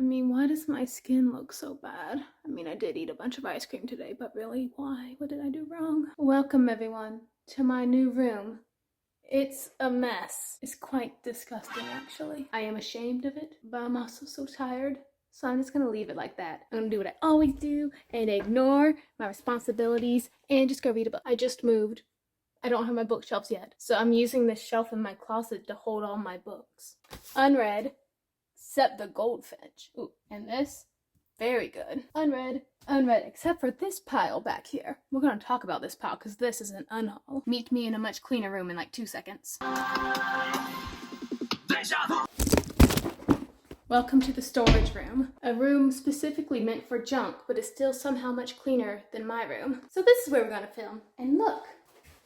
mean, why does my skin look so bad? I mean, I did eat a bunch of ice cream today, but really, why? What did I do wrong? Welcome, everyone, to my new room. It's a mess. It's quite disgusting, actually. I am ashamed of it, but I'm also so tired. So I'm just gonna leave it like that. I'm gonna do what I always do and ignore my responsibilities and just go read a book. I just moved. I don't have my bookshelves yet, so I'm using this shelf in my closet to hold all my books. Unread, except the Goldfinch. Ooh, and this, very good. Unread, except for this pile back here. We're gonna talk about this pile because this is an unhaul. Meet me in a much cleaner room in like 2 seconds. Welcome to the storage room. A room specifically meant for junk, but is still somehow much cleaner than my room. So this is where we're gonna film. And look,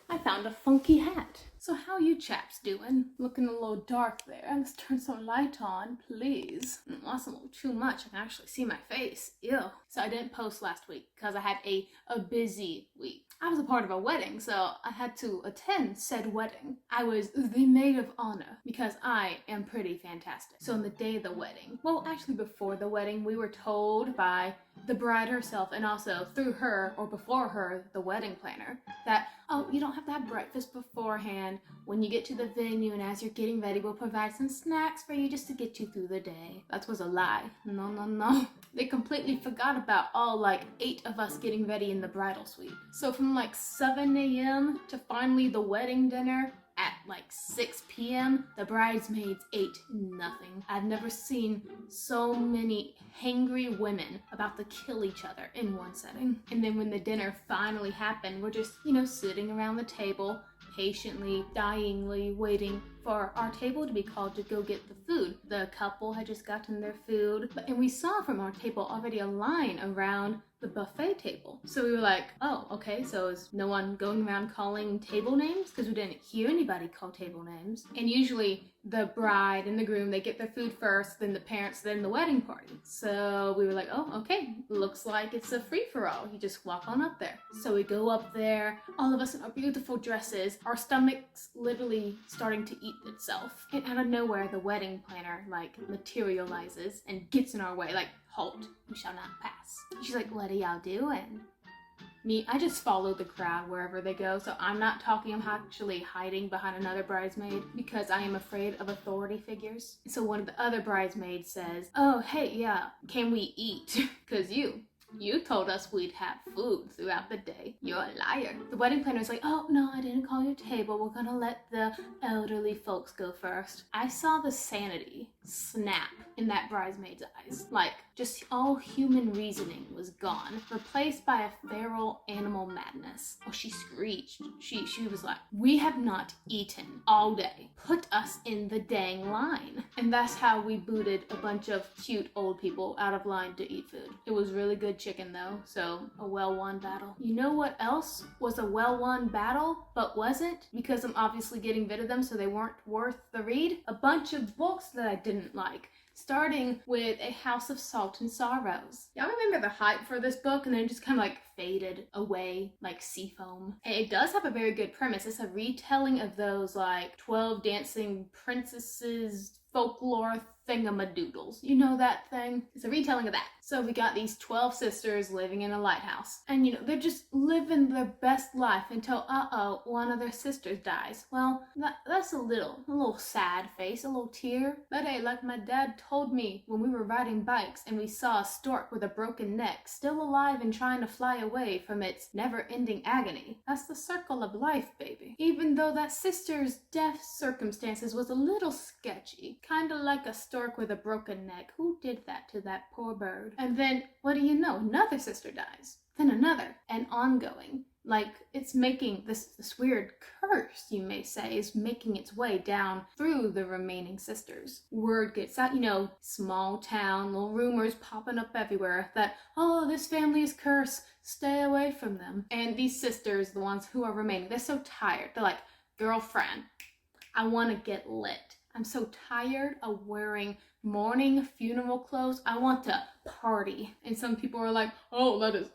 I found a funky hat. So how you chaps doing? Looking a little dark there. Let's turn some light on, please. That's a little too much. I can actually see my face. Ew. So I didn't post last week because I had a busy week. I was a part of a wedding, so I had to attend said wedding. I was the maid of honor because I am pretty fantastic. So on the day of the wedding, well, actually before the wedding, we were told by the bride herself and also through her or before her, the wedding planner, that, oh, you don't have to have breakfast beforehand. When you get to the venue and as you're getting ready, we'll provide some snacks for you just to get you through the day. That was a lie. No. They completely forgot about all like 8 of us getting ready in the bridal suite. So from like 7 a.m. to finally the wedding dinner at like 6 p.m., the bridesmaids ate nothing. I've never seen so many hangry women about to kill each other in one setting. And then when the dinner finally happened, we're just, sitting around the table, patiently, dyingly waiting for our table to be called to go get the food. The couple had just gotten their food, and we saw from our table already a line around the buffet table. So we were like, oh, okay, so is no one going around calling table names? Because we didn't hear anybody call table names. And usually the bride and the groom, they get their food first, then the parents, then the wedding party. So we were like, oh, okay, looks like it's a free-for-all. You just walk on up there. So we go up there, all of us in our beautiful dresses, our stomachs literally starting to eat itself. And out of nowhere, the wedding planner materializes and gets in our way, halt, you shall not pass. She's like, what are y'all doing? Me, I just follow the crowd wherever they go, so I'm not talking, I'm actually hiding behind another bridesmaid because I am afraid of authority figures. So one of the other bridesmaids says, oh, hey, yeah, can we eat? Because you told us we'd have food throughout the day. You're a liar. The wedding planner is like, oh, no, I didn't call your table. We're gonna let the elderly folks go first. I saw the sanity snap in that bridesmaid's eyes. Just all human reasoning was gone, replaced by a feral animal madness. Oh, she screeched. She was like, we have not eaten all day. Put us in the dang line. And that's how we booted a bunch of cute old people out of line to eat food. It was really good chicken though, so a well-won battle. You know what else was a well-won battle, but wasn't? Because I'm obviously getting rid of them so they weren't worth the read. A bunch of books that I didn't like. Starting with A House of Salt and Sorrows. Y'all remember the hype for this book and then it just kind of faded away like sea foam. And it does have a very good premise. It's a retelling of those 12 dancing princesses folklore thingamadoodles. You know that thing? It's a retelling of that. So we got these 12 sisters living in a lighthouse. And they're just living their best life until, one of their sisters dies. Well, that's a little sad face, a little tear. But hey, like my dad told me when we were riding bikes and we saw a stork with a broken neck, still alive and trying to fly away from its never-ending agony. That's the circle of life, baby. Even though that sister's death circumstances was a little sketchy, kinda like a stork with a broken neck. Who did that to that poor bird? And then, what do you know? Another sister dies. Then another. And ongoing. It's making this weird curse, you may say, is making its way down through the remaining sisters. Word gets out, small town, little rumors popping up everywhere that, oh, this family is cursed. Stay away from them. And these sisters, the ones who are remaining, they're so tired. They're like, girlfriend, I want to get lit. I'm so tired of wearing mourning funeral clothes. I want to party. And some people are like, oh, that is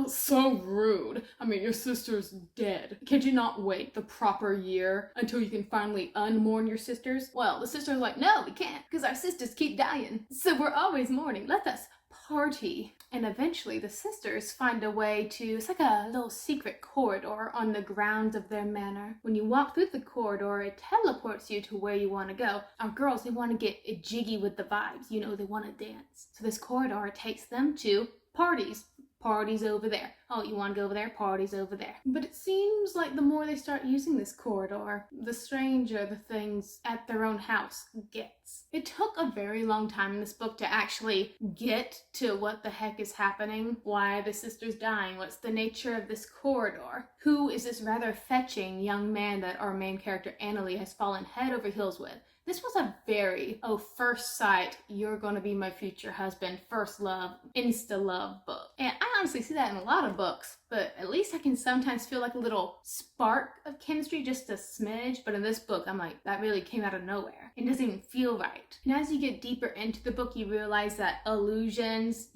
so rude. I mean, your sister's dead. Can't you not wait the proper year until you can finally unmourn your sisters? Well, the sisters are like, no, we can't, because our sisters keep dying. So we're always mourning. Let us party. And eventually the sisters find a way to, it's like a little secret corridor on the grounds of their manor. When you walk through the corridor, it teleports you to where you want to go. Our girls, they want to get jiggy with the vibes. You know, they want to dance. So this corridor takes them to parties. Parties over there. Oh, you want to go over there? Parties over there. But it seems like the more they start using this corridor, the stranger the things at their own house gets. It took a very long time in this book to actually get to what the heck is happening, why the sister's dying, what's the nature of this corridor, who is this rather fetching young man that our main character Annalie has fallen head over heels with. This was a very, first sight, you're gonna be my future husband, first love, insta-love book. And I honestly see that in a lot of books, but at least I can sometimes feel like a little spark of chemistry, just a smidge. But in this book, I'm like, that really came out of nowhere. It doesn't even feel right. And as you get deeper into the book, you realize that illusions,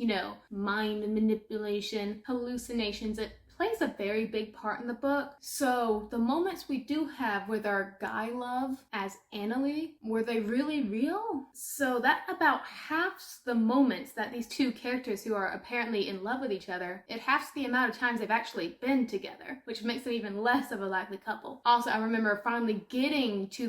mind manipulation, hallucinations, it plays a very big part in the book. So the moments we do have with our guy love as Annalie, were they really real? So that about halves the moments that these two characters who are apparently in love with each other, it halves the amount of times they've actually been together, which makes them even less of a likely couple. Also, I remember finally getting to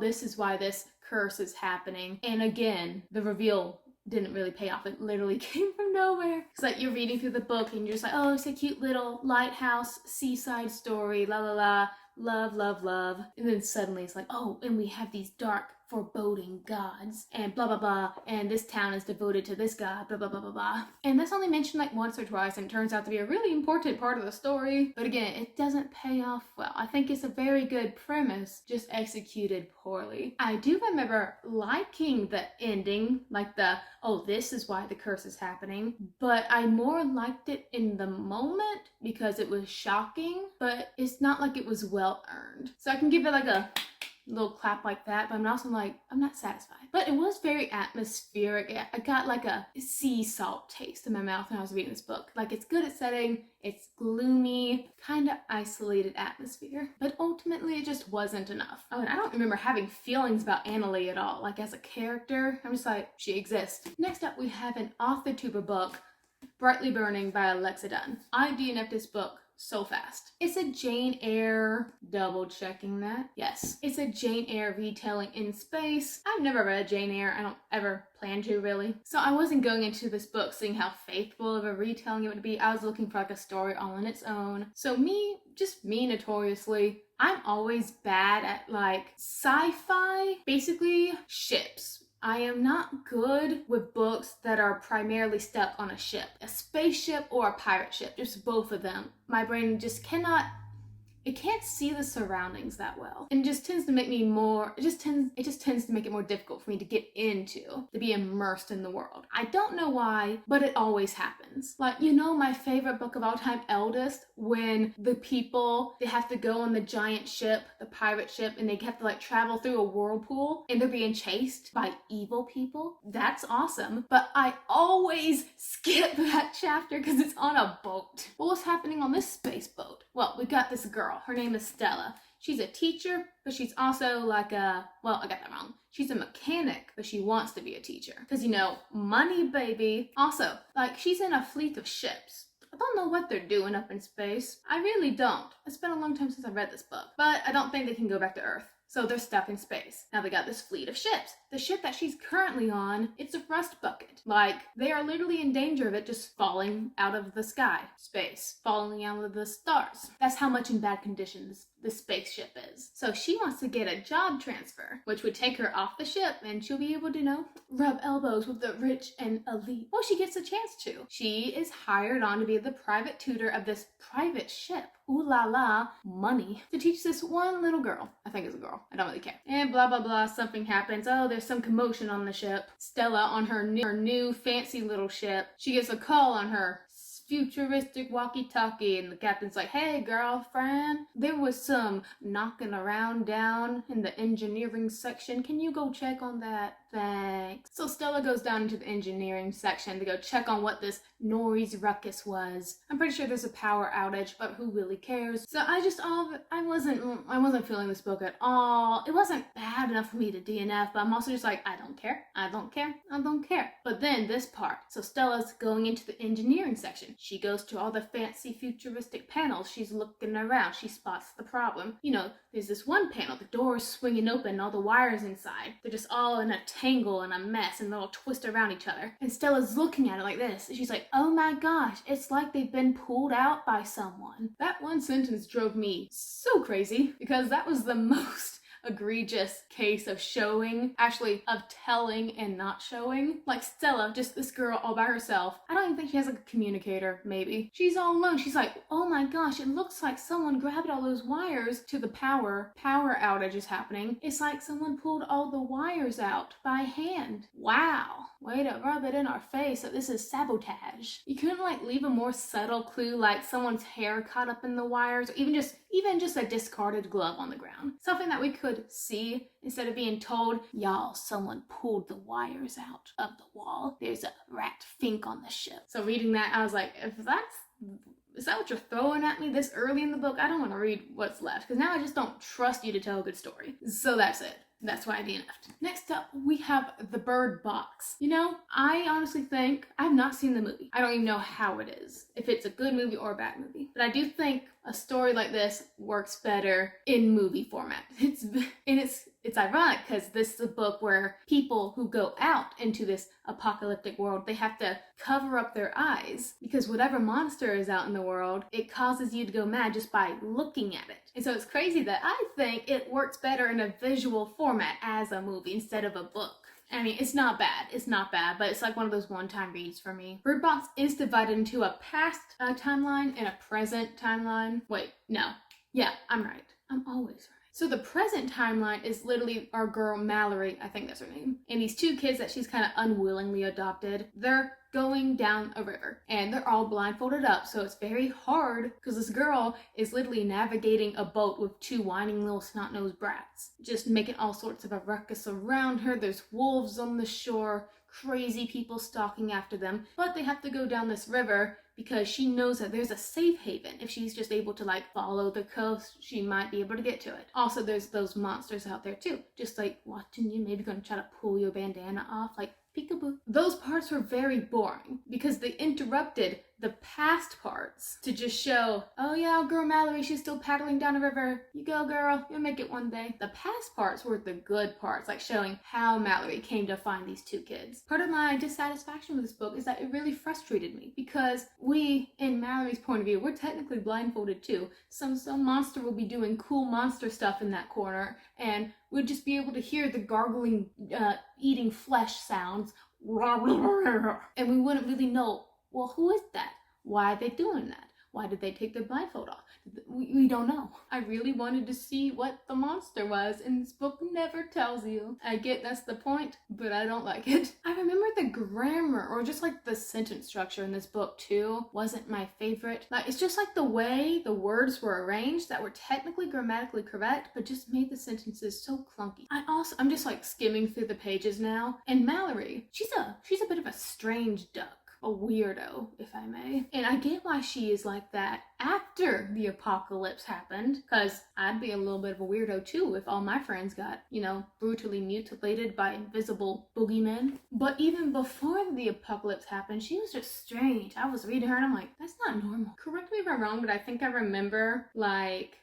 this is why this curse is happening. And again, the reveal didn't really pay off. It literally came from nowhere. It's like you're reading through the book and you're just like, oh, it's a cute little lighthouse seaside story, la la la, love, love, love. And then suddenly it's like, oh, and we have these dark foreboding gods and blah blah blah, and this town is devoted to this god, blah blah blah blah blah. And that's only mentioned like once or twice, and it turns out to be a really important part of the story. But again, it doesn't pay off well. I think it's a very good premise, just executed poorly. I do remember liking the ending, like this is why the curse is happening, but I more liked it in the moment because it was shocking, but it's not like it was well earned. So I can give it like a little clap like that, but I'm also like, I'm not satisfied. But it was very atmospheric. I got like a sea salt taste in my mouth when I was reading this book. Like, it's good at setting, it's gloomy, kind of isolated atmosphere, but ultimately it just wasn't enough. Oh, and I don't remember having feelings about Annalie at all. Like, as a character, I'm just like, she exists. Next up, we have an author-tuber book, Brightly Burning by Alexa Dunn. I DNF'd this book so fast. It's a Jane Eyre, double checking that. Yes, it's a Jane Eyre retelling in space. I've never read Jane Eyre. I don't ever plan to, really. So I wasn't going into this book seeing how faithful of a retelling it would be. I was looking for like a story all on its own. So me notoriously, I'm always bad at like sci-fi, basically ships. I am not good with books that are primarily stuck on a ship, a spaceship or a pirate ship, just both of them. My brain just can't see the surroundings that well. And it just tends to make me it just tends to make it more difficult for me to get into, to be immersed in the world. I don't know why, but it always happens. Like, my favorite book of all time, Eldest, when the people, they have to go on the giant ship, the pirate ship, and they have to like travel through a whirlpool and they're being chased by evil people. That's awesome. But I always skip that chapter because it's on a boat. Well, what's happening on this space boat? Well, we got this girl. Her name is Stella. She's a teacher, but she's also like I got that wrong. She's a mechanic, but she wants to be a teacher. Because, money, baby. Also, like, she's in a fleet of ships. I don't know what they're doing up in space. I really don't. It's been a long time since I read this book. But I don't think they can go back to Earth. So they're stuck in space. Now they got this fleet of ships. The ship that she's currently on, it's a rust bucket. Like, they are literally in danger of it just falling out of the sky, space, falling out of the stars. That's how much in bad condition this spaceship is. So she wants to get a job transfer, which would take her off the ship and she'll be able to, rub elbows with the rich and elite. Well, she gets a chance to. She is hired on to be the private tutor of this private ship. Ooh la la, money. To teach this one little girl. I think it's a girl. I don't really care. And blah blah blah, something happens. Oh, there's some commotion on the ship. Stella, on her new fancy little ship, she gets a call on her futuristic walkie-talkie, and the captain's like, hey girlfriend, there was some knocking around down in the engineering section. Can you go check on that? Thanks. So Stella goes down into the engineering section to go check on what this noise ruckus was. I'm pretty sure there's a power outage, but who really cares? So I wasn't feeling this book at all. It wasn't bad enough for me to DNF, but I'm also just like, I don't care. But then this part, so Stella's going into the engineering section. She goes to all the fancy futuristic panels. She's looking around. She spots the problem. You know, there's this one panel, the door's swinging open, all the wires inside. They're just all in a tangle and a mess, and they'll all twist around each other. And Stella's looking at it like this. She's like, oh my gosh, it's like they've been pulled out by someone. That one sentence drove me so crazy because that was the most egregious case of telling and not showing. Like Stella, just this girl all by herself. I don't even think she has like a communicator, maybe. She's all alone. She's like, oh my gosh, it looks like someone grabbed all those wires to the power outage is happening. It's like someone pulled all the wires out by hand. Wow. Way to rub it in our face that this is sabotage. You couldn't like leave a more subtle clue, like someone's hair caught up in the wires, or even just a discarded glove on the ground. Something that we could see instead of being told, y'all, someone pulled the wires out of the wall. There's a rat fink on the ship. So reading that, I was like, is that what you're throwing at me this early in the book? I don't want to read what's left, because now I just don't trust you to tell a good story. So that's it. That's why I DNF'd. Next up, we have The Bird Box. You know, I honestly think I've not seen the movie. I don't even know how it is, if it's a good movie or a bad movie. But I do think a story like this works better in movie format. It's ironic because this is a book where people who go out into this apocalyptic world, they have to cover up their eyes because whatever monster is out in the world, it causes you to go mad just by looking at it. And so it's crazy that I think it works better in a visual format as a movie instead of a book. I mean, it's not bad, but it's like one of those one-time reads for me. Bird Box is divided into a past timeline and a present timeline. Wait, no. Yeah, I'm right. I'm always right. So the present timeline is literally our girl Mallory, I think that's her name, and these two kids that she's kind of unwillingly adopted. They're going down a river and they're all blindfolded up, so it's very hard because this girl is literally navigating a boat with two whining little snot-nosed brats, just making all sorts of a ruckus around her. There's wolves on the shore, crazy people stalking after them, but they have to go down this river because she knows that there's a safe haven. If she's just able to like follow the coast, she might be able to get to it. Also, there's those monsters out there too, just like watching you, maybe gonna try to pull your bandana off, like peekaboo. Those parts were very boring because they interrupted the past parts to just show, oh yeah, girl Mallory, she's still paddling down a river. You go, girl, you'll make it one day. The past parts were the good parts, like showing how Mallory came to find these two kids. Part of my dissatisfaction with this book is that it really frustrated me because we, in Mallory's point of view, we're technically blindfolded too. Some monster will be doing cool monster stuff in that corner, and we'd just be able to hear the gargling, eating flesh sounds, and we wouldn't really know, well, who is that? Why are they doing that? Why did they take their blindfold off? We don't know. I really wanted to see what the monster was, and this book never tells you. I get that's the point, but I don't like it. I remember the grammar, or just like the sentence structure in this book too, wasn't my favorite. Like, it's just like the way the words were arranged that were technically grammatically correct, but just made the sentences so clunky. I'm just like skimming through the pages now, and Mallory, she's a bit of a strange duck. A weirdo, if I may. And I get why she is like that after the apocalypse happened, because I'd be a little bit of a weirdo too if all my friends got, brutally mutilated by invisible boogeymen. But even before the apocalypse happened, she was just strange. I was reading her and I'm like, that's not normal. Correct me if I'm wrong, but I think I remember like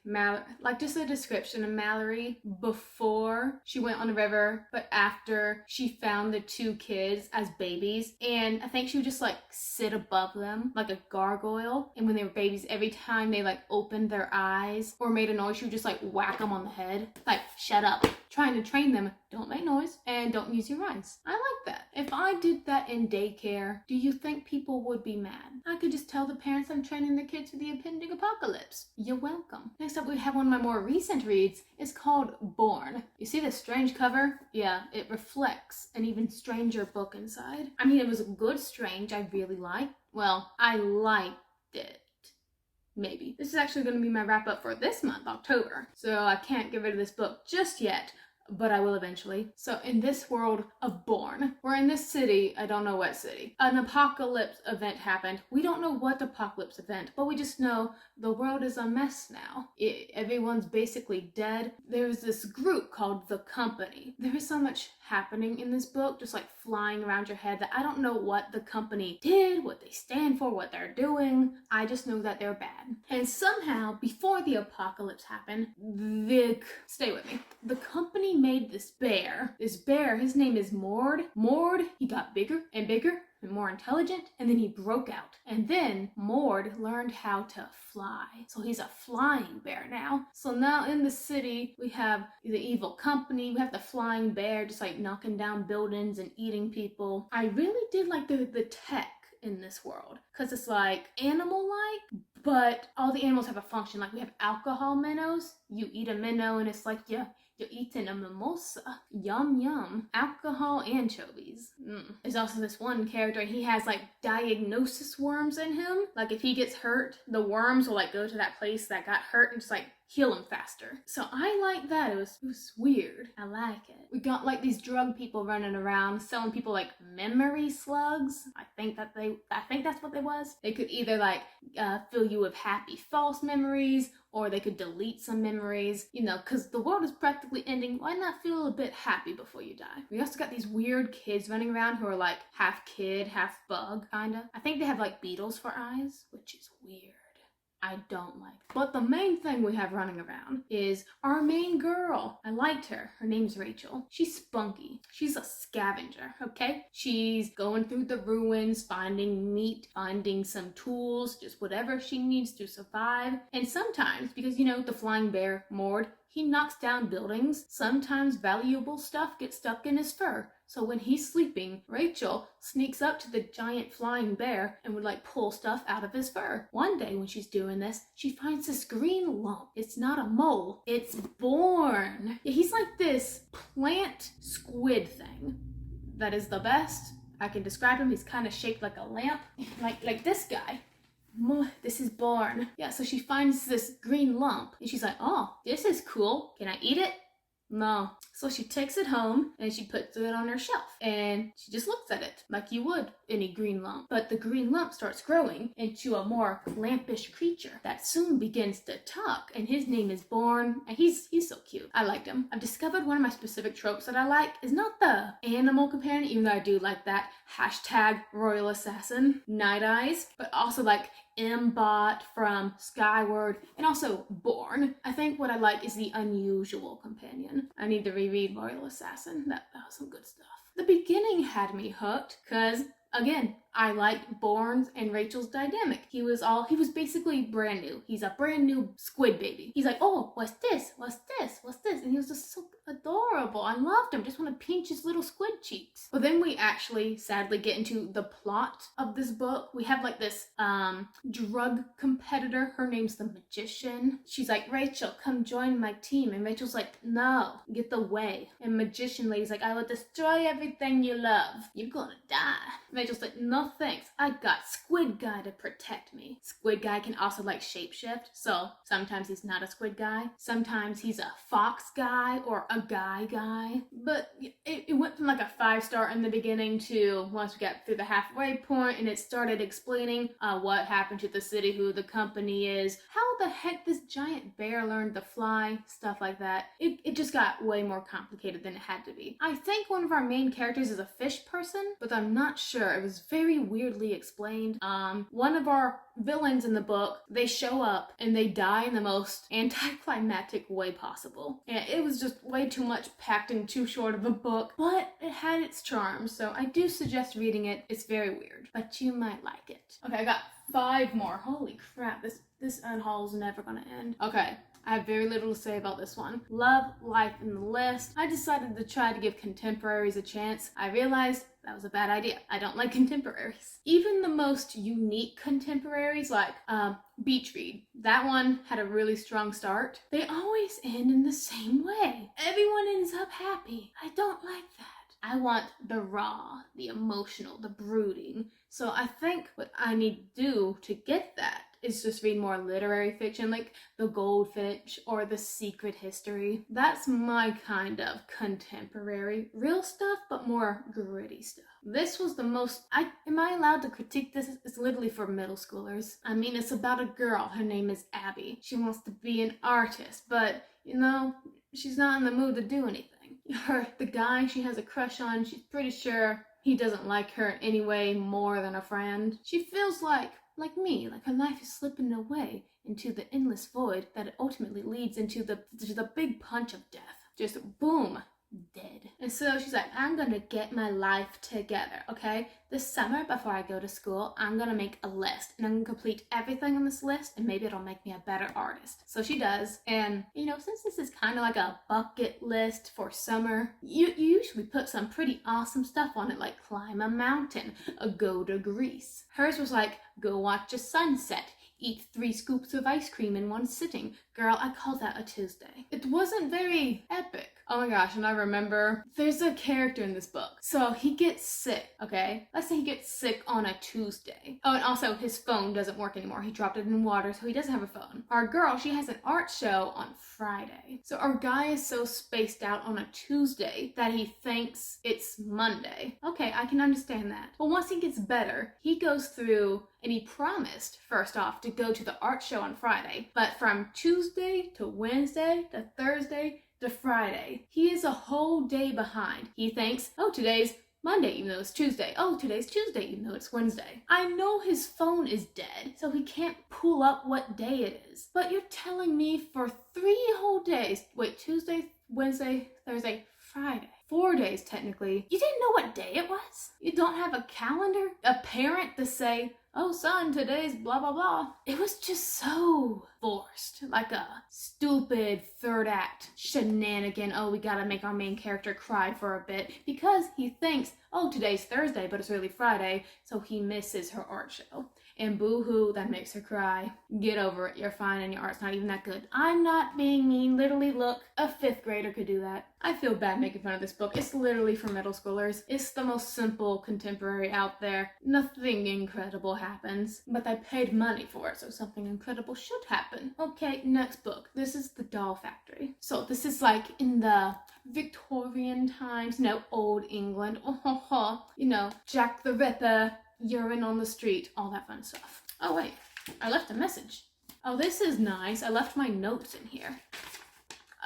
just a description of Mallory before she went on the river, but after she found the two kids as babies. And I think she would just like sit above them like a gargoyle. And when they were babies, every anytime they like opened their eyes or made a noise, she would just like whack them on the head. Like, shut up. Trying to train them, don't make noise and don't use your eyes. I like that. If I did that in daycare, do you think people would be mad? I could just tell the parents I'm training the kids for the impending apocalypse. You're welcome. Next up, we have one of my more recent reads. It's called Born. You see this strange cover? Yeah, it reflects an even stranger book inside. I mean, it was a good strange I really liked. Well, I liked it. Maybe. This is actually going to be my wrap up for this month, October. So I can't get rid of this book just yet, but I will eventually. So in this world of Born, we're in this city, I don't know what city. An apocalypse event happened. We don't know what apocalypse event, but we just know the world is a mess now. Everyone's basically dead. There's this group called The Company. There is so much happening in this book, just like flying around your head, that I don't know what The Company did, what they stand for, what they're doing. I just know that they're bad. And somehow, before the apocalypse happened, stay with me, The Company made this bear. This bear, his name is Mord. Mord, he got bigger and bigger and more intelligent, and then he broke out. And then Mord learned how to fly. So he's a flying bear now. So now in the city, we have the evil company, we have the flying bear just like knocking down buildings and eating people. I really did like the tech in this world, because it's like animal-like, but all the animals have a function. Like we have alcohol minnows. You eat a minnow and it's like you're eating a mimosa. Yum yum. Alcohol anchovies. There's also this one character, he has like diagnosis worms in him. Like if he gets hurt, the worms will like go to that place that got hurt and just like heal him faster. So I like that. It was weird. I like it. We got like these drug people running around selling people like memory slugs. I think that's what they was. They could either like fill you with happy false memories, or they could delete some memories, you know, because the world is practically ending. Why not feel a bit happy before you die? We also got these weird kids running around who are like half kid, half bug, kinda. I think they have like beetles for eyes, which is weird. I don't like. But the main thing we have running around is our main girl. I liked her. Her name's Rachel. She's spunky. She's a scavenger, okay? She's going through the ruins, finding meat, finding some tools, just whatever she needs to survive. And sometimes, because you know, the flying bear, Mord, he knocks down buildings. Sometimes valuable stuff gets stuck in his fur. So when he's sleeping, Rachel sneaks up to the giant flying bear and would like pull stuff out of his fur. One day when she's doing this, she finds this green lump. It's not a mole, it's Born. Yeah, he's like this plant squid thing. That is the best I can describe him. He's kind of shaped like a lamp, like this guy. This is Born. Yeah, so she finds this green lump and she's like, oh, this is cool. Can I eat it? No. So she takes it home and she puts it on her shelf and she just looks at it like you would any green lump. But the green lump starts growing into a more lampish creature that soon begins to talk, and his name is Born, and he's so cute. I liked him. I've discovered one of my specific tropes that I like is not the animal companion, even though I do like that, hashtag royal assassin, Night Eyes, but also like Mbot from Skyward, and also Born. I think what I like is the unusual companion. I need to reread Royal Assassin. That was some good stuff. The beginning had me hooked, cause again, I liked Born's and Rachel's dynamic. He was basically brand new. He's a brand new squid baby. He's like, oh, what's this? What's this? What's this? And he was just so adorable. I loved him. Just want to pinch his little squid cheeks. But then we actually sadly get into the plot of this book. We have like this drug competitor. Her name's the Magician. She's like, Rachel, come join my team. And Rachel's like, no, get the way. And Magician lady's like, I will destroy everything you love. You're gonna die. Rachel's like, no thanks, I got Squid Guy to protect me. Squid Guy can also like shapeshift, so sometimes he's not a squid guy, sometimes he's a fox guy or a guy. But it went from like a 5-star in the beginning to once we got through the halfway point and it started explaining what happened to the city, who the company is, how the heck this giant bear learned to fly, stuff like that. It just got way more complicated than it had to be. I think one of our main characters is a fish person, but I'm not sure. It was very weirdly explained. One of our villains in the book, they show up and they die in the most anticlimactic way possible. And it was just way too much packed in too short of a book, but it had its charm, so I do suggest reading it. It's very weird, but you might like it. Okay, I got 5 more. Holy crap, this unhaul's never gonna end. Okay, I have very little to say about this one. Love life in the list. I decided to try to give contemporaries a chance. I realized that was a bad idea. I don't like contemporaries. Even the most unique contemporaries, like Beach Read, that one had a really strong start. They always end in the same way. Everyone ends up happy. I don't like that. I want the raw, the emotional, the brooding. So I think what I need to do to get that is just read more literary fiction, like The Goldfinch or The Secret History. That's my kind of contemporary. Real stuff, but more gritty stuff. This was the most, am I allowed to critique this? It's literally for middle schoolers. I mean, it's about a girl. Her name is Abby. She wants to be an artist, but, you know, she's not in the mood to do anything. The guy she has a crush on, she's pretty sure he doesn't like her in any way more than a friend. She feels like me, like her life is slipping away into the endless void that it ultimately leads into the big punch of death. Just boom, dead. And so she's like, I'm gonna get my life together, okay? This summer before I go to school, I'm gonna make a list and I'm gonna complete everything on this list and maybe it'll make me a better artist. So she does. And, you know, since this is kind of like a bucket list for summer, you usually put some pretty awesome stuff on it, like climb a mountain, go to Greece. Hers was like, go watch a sunset, eat 3 scoops of ice cream in one sitting. Girl, I call that a Tuesday. It wasn't very epic. Oh my gosh, and I remember there's a character in this book. So he gets sick, okay? Let's say he gets sick on a Tuesday. Oh, and also his phone doesn't work anymore. He dropped it in water, so he doesn't have a phone. Our girl, she has an art show on Friday. So our guy is so spaced out on a Tuesday that he thinks it's Monday. Okay, I can understand that. But once he gets better, he goes through and he promised, first off, to go to the art show on Friday. But from Tuesday to Wednesday to Thursday to Friday, he is a whole day behind. He thinks, oh, today's Monday, even though it's Tuesday. Oh, today's Tuesday, even though it's Wednesday. I know his phone is dead, so he can't pull up what day it is. But you're telling me for 3 whole days, wait, Tuesday, Wednesday, Thursday, Friday. 4 days, technically. You didn't know what day it was? You don't have a calendar? A parent to say, oh son, today's blah blah blah. It was just so forced, like a stupid third act shenanigan. Oh, we gotta make our main character cry for a bit because he thinks, oh, today's Thursday, but it's really Friday, so he misses her art show. And boo-hoo, that makes her cry. Get over it, you're fine and your art's not even that good. I'm not being mean, literally look, a 5th grader could do that. I feel bad making fun of this book. It's literally for middle schoolers. It's the most simple contemporary out there. Nothing incredible happens, but I paid money for it, so something incredible should happen. Okay, next book. This is The Doll Factory. So this is like in the Victorian times, no, old England. You know, Jack the Ripper, urine on the street, all that fun stuff. Oh wait, I left a message. Oh, this is nice. I left my notes in here.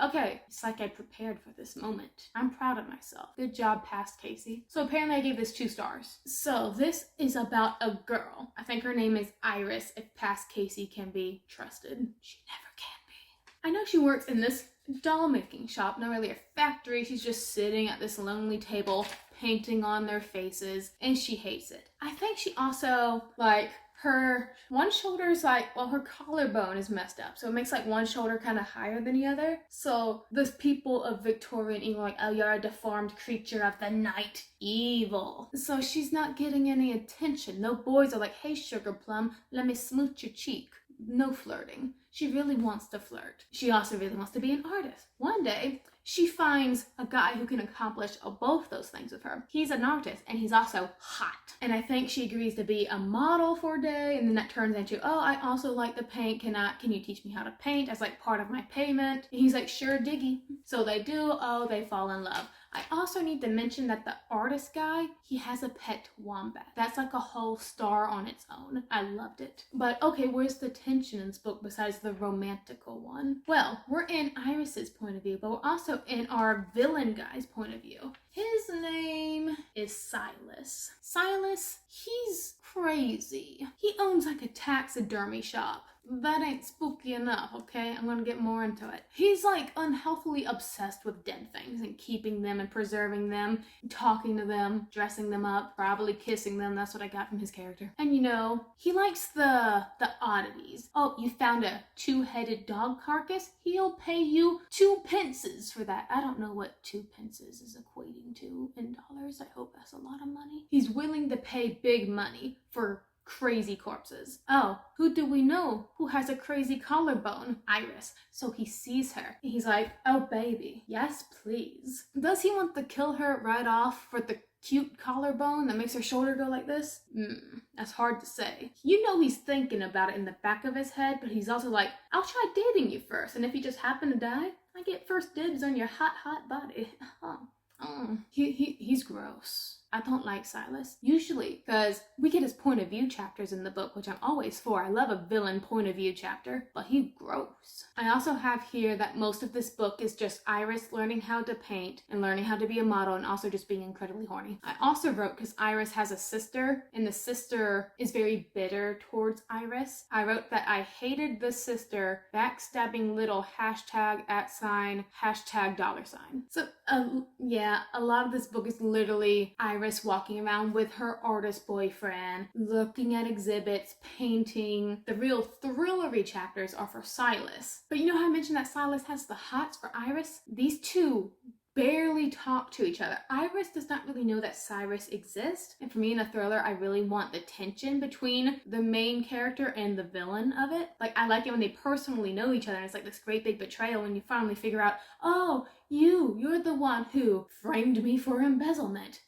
Okay, it's like I prepared for this moment. I'm proud of myself. Good job, past Casey. So apparently I gave this 2 stars. So this is about a girl. I think her name is Iris, if past Casey can be trusted. She never can be. I know she works in this doll making shop, not really a factory. She's just sitting at this lonely table, painting on their faces, and she hates it. I think she also, like, her one shoulder is like, well, her collarbone is messed up, so it makes like one shoulder kind of higher than the other. So the people of Victorian England like, oh, you're a deformed creature of the night, evil. So she's not getting any attention. No boys are like, hey, sugar plum, let me smooch your cheek. No flirting. She really wants to flirt. She also really wants to be an artist. One day, she finds a guy who can accomplish both those things with her. He's an artist and he's also hot. And I think she agrees to be a model for a day, and then that turns into, oh, I also like to paint. Can you teach me how to paint as like part of my payment? And he's like, sure, diggy. So they do. Oh, they fall in love. I also need to mention that the artist guy, he has a pet wombat. That's like a whole star on its own. I loved it. But okay, where's the tension in this book besides the romantical one? Well, we're in Iris's point of view, but we're also in our villain guy's point of view. His name is Silas. Silas, he's crazy. He owns like a taxidermy shop. that ain't spooky enough, okay? I'm gonna get more into it. He's like unhealthily obsessed with dead things and keeping them and preserving them, talking to them, dressing them up, probably kissing them. That's what I got from his character. And you know, he likes the oddities. Oh, you found a 2-headed dog carcass? He'll pay you 2 pences for that. I don't know what 2 pences is equating to in dollars. I hope that's a lot of money. He's willing to pay big money for crazy corpses. Oh, who do we know who has a crazy collarbone? Iris. So he sees her. He's like, oh baby, yes please. Does he want to kill her right off for the cute collarbone that makes her shoulder go like this? That's hard to say. You know he's thinking about it in the back of his head, but he's also like, I'll try dating you first, and if you just happen to die, I get first dibs on your hot body. He's gross. I don't like Silas, usually, because we get his point of view chapters in the book, which I'm always for. I love a villain point of view chapter, but he's gross. I also have here that most of this book is just Iris learning how to paint and learning how to be a model and also just being incredibly horny. I also wrote, because Iris has a sister, and the sister is very bitter towards Iris, I wrote that I hated the sister backstabbing little hashtag hashtag $. So, yeah, a lot of this book is literally Iris walking around with her artist boyfriend, looking at exhibits, painting. The real thrillery chapters are for Silas. But you know how I mentioned that Silas has the hots for Iris? These two barely talk to each other. Iris does not really know that Cyrus exists. And for me in a thriller, I really want the tension between the main character and the villain of it. Like, I like it when they personally know each other and it's like this great big betrayal when you finally figure out, oh, you're the one who framed me for embezzlement.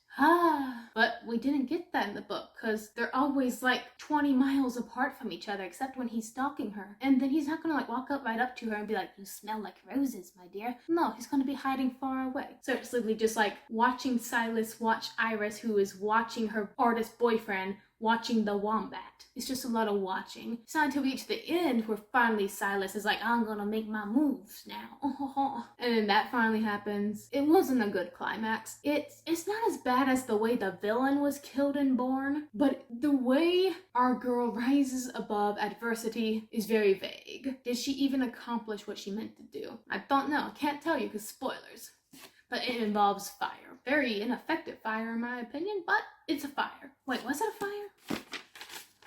But we didn't get that in the book because they're always like 20 miles apart from each other, except when he's stalking her. And then he's not gonna like walk up right up to her and be like, you smell like roses, my dear. No, he's gonna be hiding far away. So it's literally just like watching Silas watch Iris, who is watching her artist boyfriend watching the wombat. It's just a lot of watching. It's not until we get to the end where finally Silas is like, I'm gonna make my moves now. And then that finally happens. It wasn't a good climax. It's not as bad as the way the villain was killed and born, but the way our girl rises above adversity is very vague. Did she even accomplish what she meant to do? I don't know. I can't tell you because spoilers. But it involves fire. Very ineffective fire in my opinion, but it's a fire. Wait, was it a fire?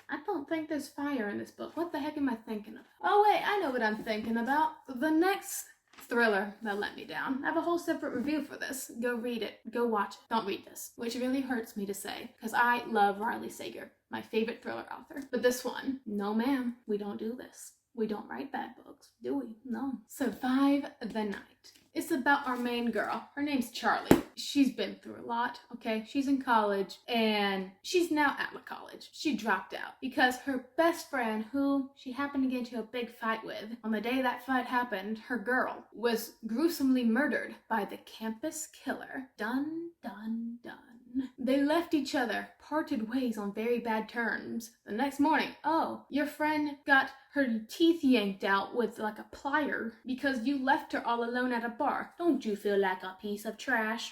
I don't think there's fire in this book. What the heck am I thinking of? Oh wait, I know what I'm thinking about. The next thriller that let me down. I have a whole separate review for this. Go read it. Go watch it. Don't read this. Which really hurts me to say, because I love Riley Sager, my favorite thriller author. But this one, no ma'am, we don't do this. We don't write bad books, do we? No. Survive the Night. It's about our main girl. Her name's Charlie. She's been through a lot, okay? She's in college, and she's now out of college. She dropped out because her best friend, who she happened to get into a big fight with, on the day that fight happened, her girl was gruesomely murdered by the campus killer. Dun, dun, dun. They left each other, parted ways on very bad terms. The next morning, oh, your friend got her teeth yanked out with like a plier because you left her all alone at a bar. Don't you feel like a piece of trash?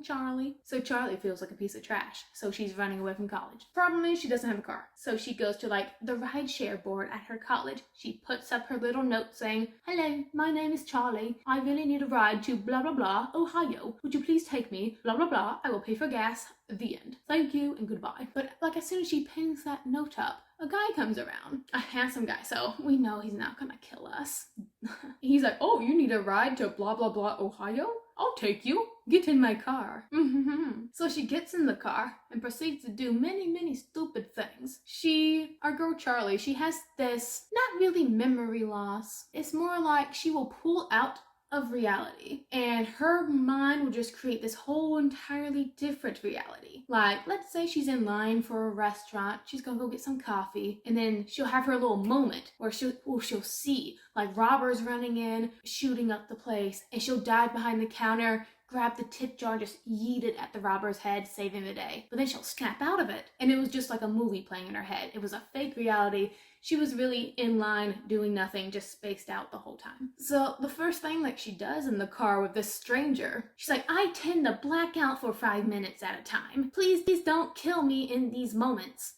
Charlie. So Charlie feels like a piece of trash, so she's running away from college. Problem is, she doesn't have a car. So she goes to like the rideshare board at her college. She puts up her little note saying, hello, my name is Charlie. I really need a ride to blah blah blah, Ohio. Would you please take me? Blah blah blah. I will pay for gas. The end. Thank you and goodbye. But like as soon as she pins that note up, a guy comes around, a handsome guy, so we know he's not gonna kill us. He's like, oh, you need a ride to blah blah blah, Ohio? I'll take you. Get in my car. So she gets in the car and proceeds to do many stupid things. Our girl Charlie, she has this, not really memory loss. It's more like she will pull out of reality and her mind will just create this whole entirely different reality. Like, let's say she's in line for a restaurant, she's gonna go get some coffee, and then she'll have her little moment where she'll see like robbers running in, shooting up the place, and she'll dive behind the counter, grab the tip jar, just yeet it at the robber's head, saving the day. But then she'll snap out of it, and it was just like a movie playing in her head. It was a fake reality. She was really in line, doing nothing, just spaced out the whole time. So the first thing like she does in the car with this stranger, she's like, I tend to black out for 5 minutes at a time. Please don't kill me in these moments.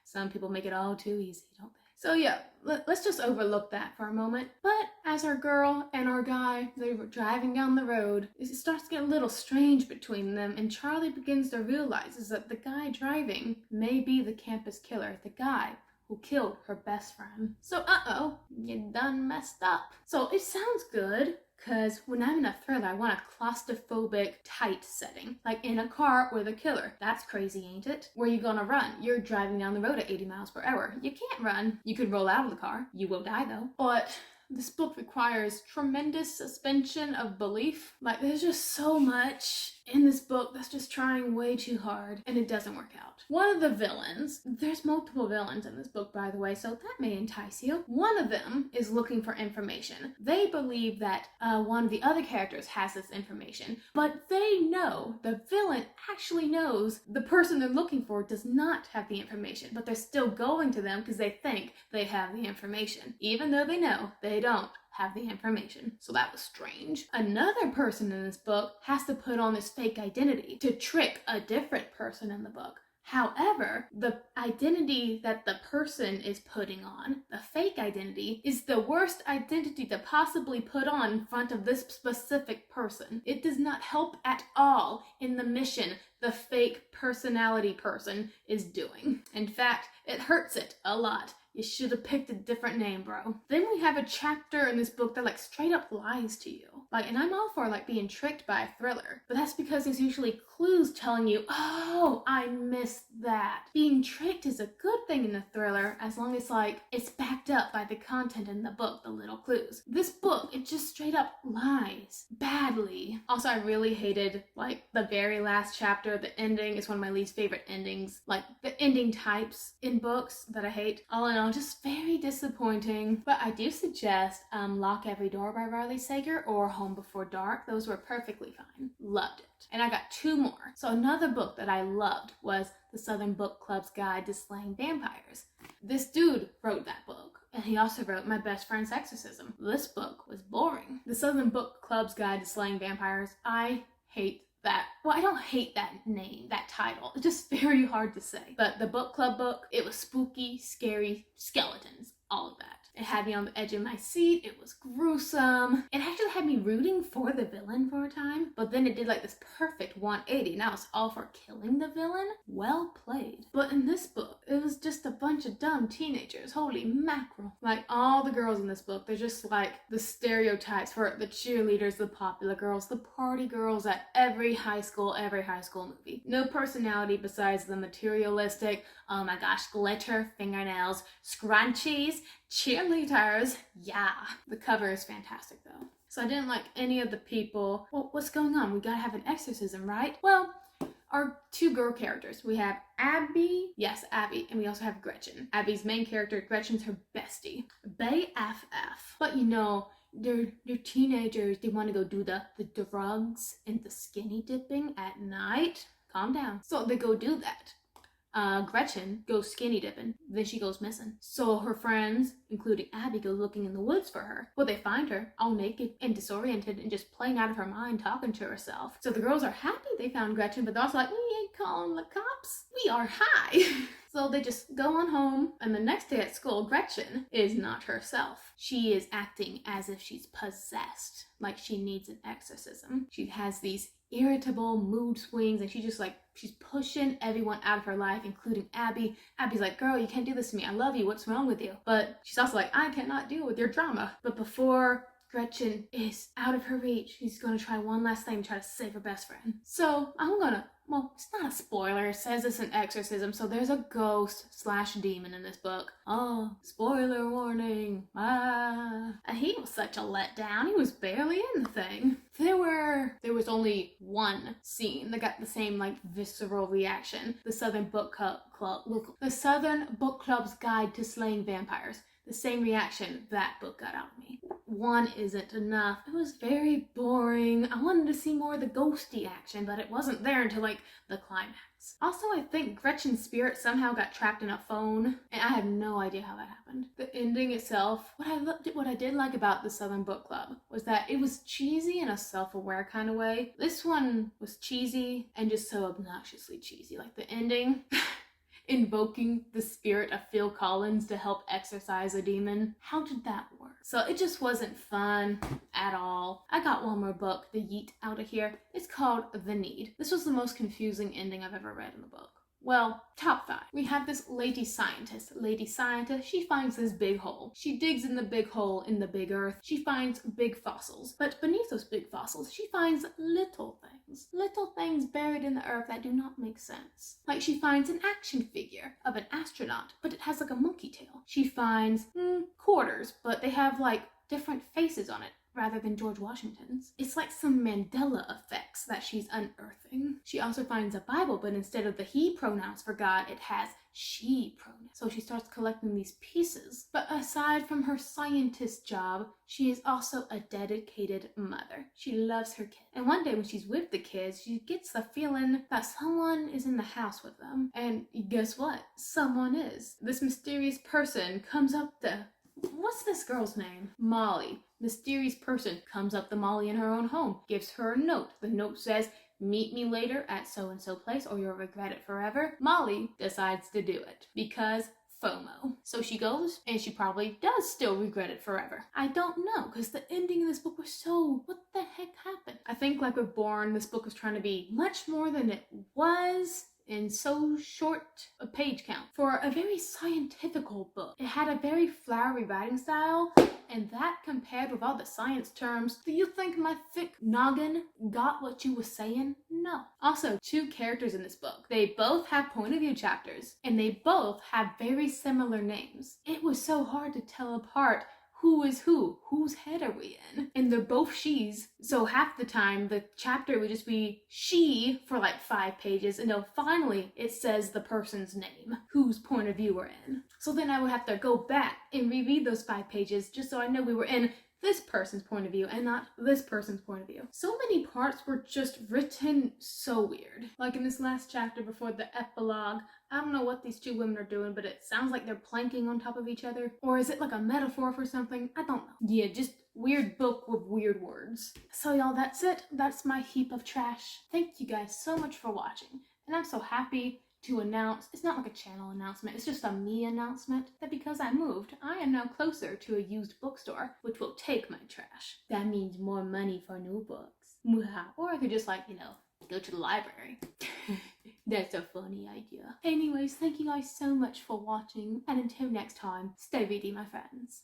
Some people make it all too easy, don't they? So yeah, let's just overlook that for a moment. But as our girl and our guy, they were driving down the road, it starts to get a little strange between them, and Charlie begins to realize that the guy driving may be the campus killer, the guy who killed her best friend. So uh-oh, you done messed up. So it sounds good, because when I'm in a thriller, I want a claustrophobic, tight setting. Like in a car with a killer. That's crazy, ain't it? Where you gonna run? You're driving down the road at 80 miles per hour. You can't run. You could roll out of the car. You will die though. But this book requires tremendous suspension of belief. Like, there's just so much in this book that's just trying way too hard, and it doesn't work out. One of the villains, there's multiple villains in this book, by the way, so that may entice you. One of them is looking for information. They believe that one of the other characters has this information, but they know, the villain actually knows the person they're looking for does not have the information, but they're still going to them because they think they have the information, even though they know they don't have the information. So that was strange. Another person in this book has to put on this fake identity to trick a different person in the book. However, the identity that the person is putting on, the fake identity, is the worst identity to possibly put on in front of this specific person. It does not help at all in the mission the fake personality person is doing. In fact, it hurts it a lot. You should have picked a different name, bro. Then we have a chapter in this book that straight up lies to you. And I'm all for being tricked by a thriller, but that's because there's usually clues telling you, oh, I missed that. Being tricked is a good thing in a thriller as long as it's backed up by the content in the book, the little clues. This book, it just straight up lies badly. Also, I really hated the very last chapter. The ending is one of my least favorite endings. The ending types in books that I hate. All in all, just very disappointing. But I do suggest Lock Every Door by Riley Sager or Home Before Dark. Those were perfectly fine. Loved it. And I got two more. So another book that I loved was The Southern Book Club's Guide to Slaying Vampires. This dude wrote that book. And he also wrote My Best Friend's Exorcism. This book was boring. The Southern Book Club's Guide to Slaying Vampires. I hate that. Well, I don't hate that name, that title. It's just very hard to say. But the book club book, it was spooky, scary, skeletons, all of that. It had me on the edge of my seat. It was gruesome. It actually had me rooting for the villain for a time, but then it did this perfect 180. Now it's all for killing the villain. Well played. But in this book, it was just a bunch of dumb teenagers. Holy mackerel. All the girls in this book, they're just the stereotypes for the cheerleaders, the popular girls, the party girls at every high school movie. No personality besides the materialistic, oh my gosh, glitter, fingernails, scrunchies, cheerleaders. Yeah. The cover is fantastic though. So I didn't like any of the people. Well, what's going on? We gotta have an exorcism, right? Well, our two girl characters. We have Abby. Yes, Abby. And we also have Gretchen. Abby's main character, Gretchen's her bestie. BFF. But they're teenagers. They want to go do the drugs and the skinny dipping at night. Calm down. So they go do that. Gretchen goes skinny dipping, then she goes missing. So her friends, including Abby, go looking in the woods for her. But they find her all naked and disoriented and just playing out of her mind, talking to herself. So the girls are happy they found Gretchen, but they're also we ain't calling the cops. We are high. So they just go on home, and the next day at school, Gretchen is not herself. She is acting as if she's possessed, like she needs an exorcism. She has these irritable mood swings, and she's pushing everyone out of her life, including Abby. Abby's like, girl, you can't do this to me. I love you. What's wrong with you? But she's also like, I cannot deal with your drama. But before Gretchen is out of her reach, she's going to try one last thing to try to save her best friend. So it's not a spoiler. It says it's an exorcism, so there's a ghost/demon in this book. Oh, spoiler warning. And he was such a letdown. He was barely in the thing. There was only one scene that got the same visceral reaction. The Southern Book Club's Guide to Slaying Vampires. The same reaction that book got out of me. One isn't enough. It was very boring. I wanted to see more of the ghosty action, but it wasn't there until the climax. Also, I think Gretchen's spirit somehow got trapped in a phone, and I have no idea how that happened. The ending itself, what I did like about the Southern Book Club was that it was cheesy in a self-aware kind of way. This one was cheesy and just so obnoxiously cheesy. The ending, invoking the spirit of Phil Collins to help exorcise a demon. How did that work? So it just wasn't fun at all. I got one more book, the Yeet, out of here. It's called The Need. This was the most confusing ending I've ever read in a book. Well, top 5. We have this lady scientist. Lady scientist, she finds this big hole. She digs in the big hole in the big earth. She finds big fossils. But beneath those big fossils, she finds little things. Little things buried in the earth that do not make sense. Like she finds an action figure of an astronaut, but it has like a monkey tail. She finds quarters, but they have like different faces on it, rather than George Washington's. It's like some Mandela effects that she's unearthing. She also finds a Bible, but instead of the he pronouns for God, it has she pronouns. So she starts collecting these pieces. But aside from her scientist job, she is also a dedicated mother. She loves her kids. And one day when she's with the kids, she gets the feeling that someone is in the house with them. And guess what? Someone is. This mysterious person comes up to... What's this girl's name? Molly. Mysterious person comes up to Molly in her own home, gives her a note. The note says, meet me later at so-and-so place or you'll regret it forever. Molly decides to do it because FOMO. So she goes and she probably does still regret it forever. I don't know, because the ending of this book was so, what the heck happened? I think like with Born, this book was trying to be much more than it was in so short a page count for a very scientifical book. It had a very flowery writing style, and that compared with all the science terms, do you think my thick noggin got what you were saying? No. Also, 2 characters in this book. They both have point of view chapters, and they both have very similar names. It was so hard to tell apart who is who? Whose head are we in? And they're both she's. So half the time, the chapter would just be she for like 5 pages. And then finally, it says the person's name, whose point of view we're in. So then I would have to go back and reread those 5 pages just so I know we were in this person's point of view and not this person's point of view. So many parts were just written so weird. Like in this last chapter before the epilogue, I don't know what these 2 women are doing, but it sounds like they're planking on top of each other. Or is it like a metaphor for something? I don't know. Yeah, just weird book with weird words. So y'all, that's it. That's my heap of trash. Thank you guys so much for watching. And I'm so happy to announce, it's not like a channel announcement, it's just a me announcement, that because I moved, I am now closer to a used bookstore, which will take my trash. That means more money for new books. Muhaha. Or I could just like, go to the library. That's a funny idea. Anyways, thank you guys so much for watching, and until next time, stay reading, my friends.